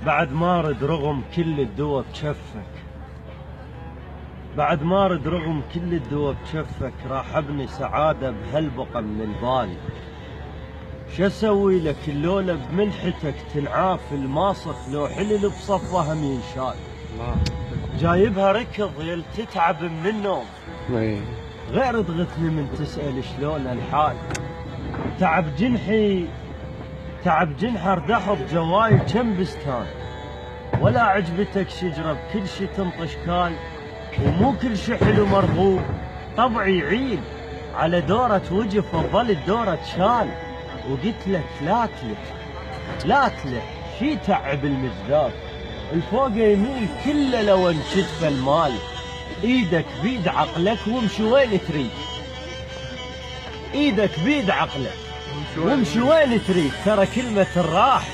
بعد ما رد رغم كل الدوا بجفك، بعد ما رد رغم كل الدوا بجفك، راح ابني سعادة بهالبقى من البال. شو اسوي لك اللولة بملحتك تنعاف الماصخ، لو حلل بصفها هم ينشال. جايبها ركض يل تتعب من النوم، غير ضغتني من تسأل شلون الحال. تعب جنحي تعب جنحي ردحض جواي كم بستان، ولا عجبتك شجرة بكل شي تنطش كال. ومو كل شي حلو مرغوب، طبعي عيل على دورة وجف وظل الدورة تشال. وقلت لك لا تلح شي تعب المجداف، الفوق يمين كله لو انشدف المال. ايدك بيد عقلك وامشي وين تريد، ايدك بيد عقلك وامشي وين تريد. ترى كلمة الراح